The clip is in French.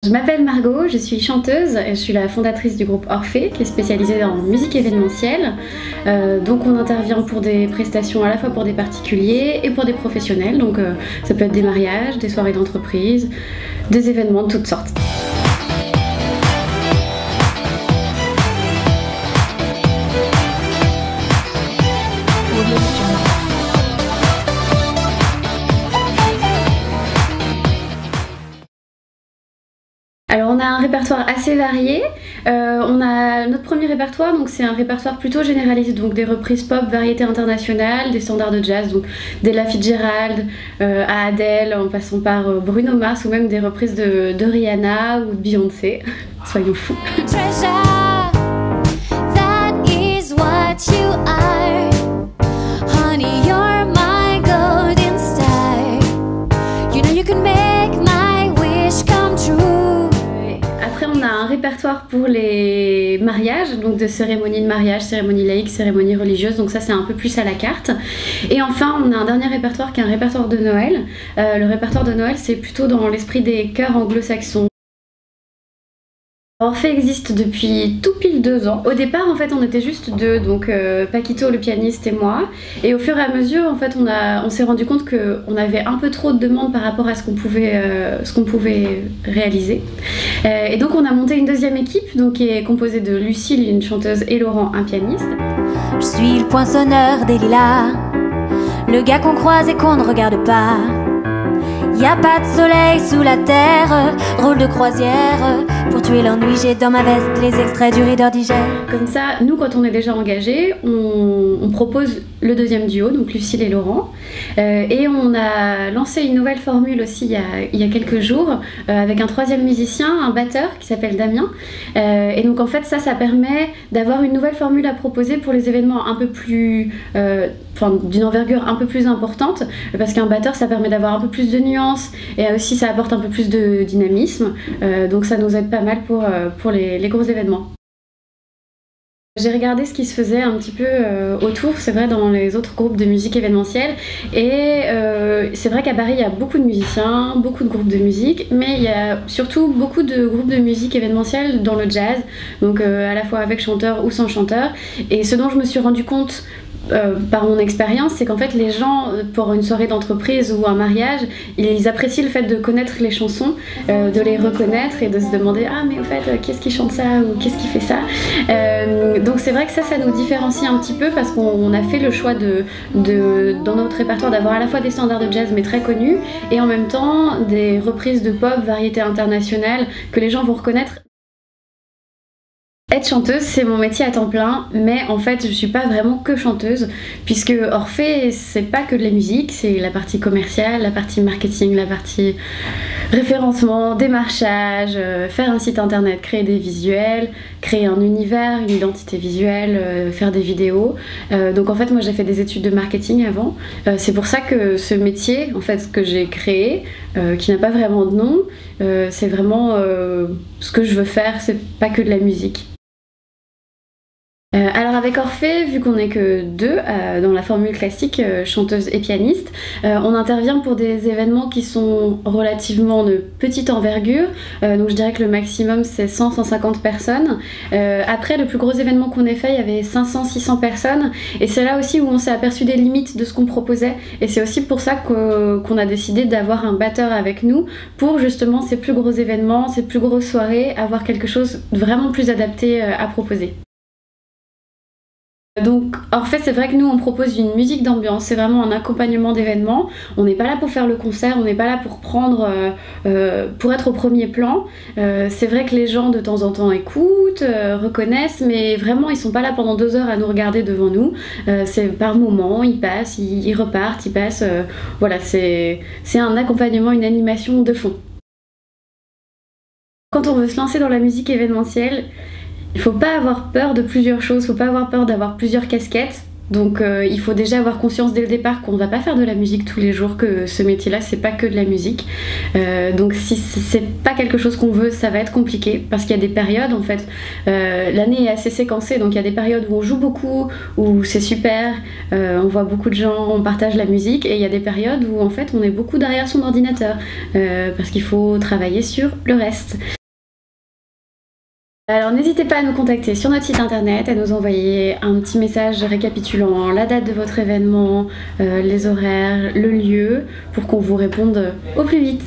Je m'appelle Margot, je suis chanteuse, je suis la fondatrice du groupe Orphée qui est spécialisé en musique événementielle. Donc on intervient pour des prestations à la fois pour des particuliers et pour des professionnels. Donc ça peut être des mariages, des soirées d'entreprise, des événements de toutes sortes. Alors on a un répertoire assez varié. On a notre premier répertoire, donc c'est un répertoire plutôt généraliste, donc des reprises pop, variété internationale, des standards de jazz, donc d'Ella Fitzgerald à Adele, en passant par Bruno Mars ou même des reprises de Rihanna ou de Beyoncé. Soyons fous. Après on a un répertoire pour les mariages, donc de cérémonies de mariage, cérémonies laïques, cérémonies religieuses, donc ça c'est un peu plus à la carte. Et enfin on a un dernier répertoire qui est un répertoire de Noël. Le répertoire de Noël c'est plutôt dans l'esprit des chœurs anglo-saxons. Orphée existe depuis tout pile 2 ans. Au départ en fait on était juste deux, donc Paquito le pianiste et moi. Et au fur et à mesure en fait on s'est rendu compte qu'on avait un peu trop de demandes par rapport à ce qu'on pouvait réaliser. Et donc on a monté une deuxième équipe donc, qui est composée de Lucille, une chanteuse, et Laurent, un pianiste. Je suis le poinçonneur des lilas, le gars qu'on croise et qu'on ne regarde pas. Y a pas de soleil sous la terre, rôle de croisière. Pour tuer l'ennui, j'ai dans ma veste les extraits du Reader Digest. Comme ça, nous, quand on est déjà engagé, on propose le deuxième duo, donc Lucille et Laurent. Et on a lancé une nouvelle formule aussi il y a quelques jours, avec un troisième musicien, un batteur qui s'appelle Damien. Et donc en fait, ça permet d'avoir une nouvelle formule à proposer pour les événements un peu plus... d'une envergure un peu plus importante, parce qu'un batteur ça permet d'avoir un peu plus de nuances et aussi ça apporte un peu plus de dynamisme, donc ça nous aide pas mal pour les gros événements. J'ai regardé ce qui se faisait un petit peu autour, c'est vrai, dans les autres groupes de musique événementielle, et c'est vrai qu'à Paris il y a beaucoup de musiciens, beaucoup de groupes de musique, mais il y a surtout beaucoup de groupes de musique événementielle dans le jazz, donc à la fois avec chanteur ou sans chanteur, et ce dont je me suis rendu compte par mon expérience, c'est qu'en fait les gens, pour une soirée d'entreprise ou un mariage, ils apprécient le fait de connaître les chansons, de les reconnaître et de se demander ah mais au fait qu'est-ce qui chante ça ou qu'est-ce qui fait ça. Donc c'est vrai que ça nous différencie un petit peu parce qu'on a fait le choix dans notre répertoire d'avoir à la fois des standards de jazz mais très connus et en même temps des reprises de pop, variété internationale que les gens vont reconnaître. Être chanteuse, c'est mon métier à temps plein, mais en fait je suis pas vraiment que chanteuse, puisque Orphée, c'est pas que de la musique, c'est la partie commerciale, la partie marketing, la partie référencement, démarchage, faire un site internet, créer des visuels, créer un univers, une identité visuelle, faire des vidéos. Donc en fait moi j'ai fait des études de marketing avant, c'est pour ça que ce métier en fait que j'ai créé, qui n'a pas vraiment de nom, c'est vraiment ce que je veux faire, c'est pas que de la musique. Alors avec Orphée, vu qu'on n'est que deux dans la formule classique, chanteuse et pianiste, on intervient pour des événements qui sont relativement de petite envergure, donc je dirais que le maximum c'est 100-150 personnes. Après le plus gros événement qu'on ait fait, il y avait 500-600 personnes, et c'est là aussi où on s'est aperçu des limites de ce qu'on proposait, et c'est aussi pour ça qu'on a décidé d'avoir un batteur avec nous, pour justement ces plus gros événements, ces plus grosses soirées, avoir quelque chose de vraiment plus adapté à proposer. Donc Orphée, c'est vrai que nous on propose une musique d'ambiance, c'est vraiment un accompagnement d'événements. On n'est pas là pour faire le concert, on n'est pas là pour pour être au premier plan. C'est vrai que les gens de temps en temps écoutent, reconnaissent, mais vraiment ils sont pas là pendant 2 heures à nous regarder devant nous. C'est par moments, ils passent, ils repartent, ils passent. Voilà, c'est un accompagnement, une animation de fond. Quand on veut se lancer dans la musique événementielle, il faut pas avoir peur de plusieurs choses, faut pas avoir peur d'avoir plusieurs casquettes. Donc il faut déjà avoir conscience dès le départ qu'on ne va pas faire de la musique tous les jours, que ce métier-là c'est pas que de la musique. Donc si c'est pas quelque chose qu'on veut, ça va être compliqué parce qu'il y a des périodes en fait. L'année est assez séquencée, donc il y a des périodes où on joue beaucoup, où c'est super, on voit beaucoup de gens, on partage la musique, et il y a des périodes où en fait on est beaucoup derrière son ordinateur parce qu'il faut travailler sur le reste. Alors n'hésitez pas à nous contacter sur notre site internet, à nous envoyer un petit message récapitulant la date de votre événement, les horaires, le lieu, pour qu'on vous réponde au plus vite.